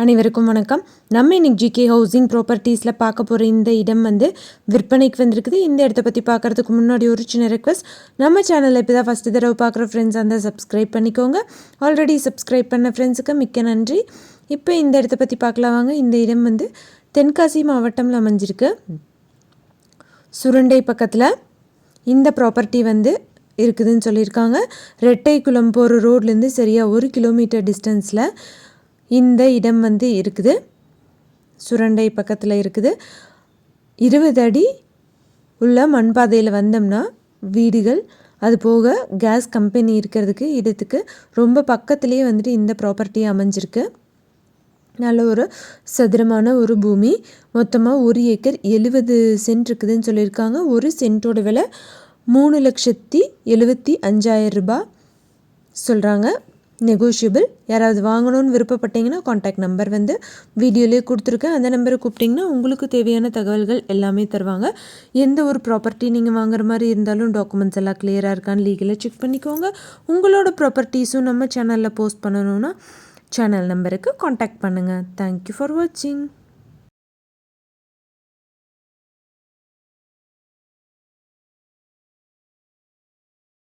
அனைவருக்கும் வணக்கம். நம்ம இன்னைக்கு ஜிகே ஹவுசிங் ப்ராப்பர்ட்டிஸில் பார்க்க போகிற இந்த இடம் விற்பனைக்கு வந்திருக்குது. இந்த இடத்த பற்றி பார்க்குறதுக்கு முன்னாடி ஒரு சின்ன ரெக்வஸ்ட், நம்ம சேனலில் இப்போ தான் ஃபஸ்ட்டு தடவை பார்க்குற ஃப்ரெண்ட்ஸ் அந்த சப்ஸ்கிரைப் பண்ணிக்கோங்க. ஆல்ரெடி சப்ஸ்கிரைப் பண்ண ஃப்ரெண்ட்ஸுக்கு மிக்க நன்றி. இப்போ இந்த இடத்த பற்றி பார்க்கலாம் வாங்க. இந்த இடம் தென்காசி மாவட்டம்ல அமைஞ்சிருக்கு. சுரண்டை பக்கத்தில் இந்த ப்ராப்பர்ட்டி இருக்குதுன்னு சொல்லியிருக்காங்க. ரெட்டைக்குளம் போகிற ரோட்லேருந்து சரியாக 1 கிலோமீட்டர் டிஸ்டன்ஸில் இந்த இடம் இருக்குது. சுரண்டை பக்கத்தில் இருக்குது. 20 அடி உள்ள மண்பாதையில் வந்தோம்னா வீடுகள், அது போக கேஸ் கம்பெனி இருக்கிறதுக்கு இடத்துக்கு ரொம்ப பக்கத்துலேயே இந்த ப்ராப்பர்ட்டி அமைஞ்சிருக்கு. நல்ல ஒரு சதுரமான ஒரு பூமி. மொத்தமாக 1 ஏக்கர் 70 சென்ட் இருக்குதுன்னு சொல்லியிருக்காங்க. ஒரு சென்ட்டோட விலை 3,75,000 ரூபாய் சொல்கிறாங்க. நெகோஷியபிள். யாராவது வாங்கணும்னு விருப்பப்பட்டீங்கன்னா காண்டாக்ட் நம்பர் வீடியோலேயே கொடுத்துருக்கேன். அந்த நம்பரை கூப்பிட்டிங்கன்னா உங்களுக்கு தேவையான தகவல்கள் எல்லாமே தருவாங்க. எந்த ஒரு ப்ராப்பர்ட்டி நீங்கள் வாங்குற மாதிரி இருந்தாலும் டாக்குமெண்ட்ஸ் எல்லாம் கிளியராக இருக்கான்னு லீகலாக செக் பண்ணிக்கோங்க. உங்களோட ப்ராப்பர்ட்டிஸும் நம்ம சேனலில் போஸ்ட் பண்ணணுன்னா சேனல் நம்பருக்கு காண்டாக்ட் பண்ணுங்கள். தேங்க்யூ ஃபார் வாட்சிங்.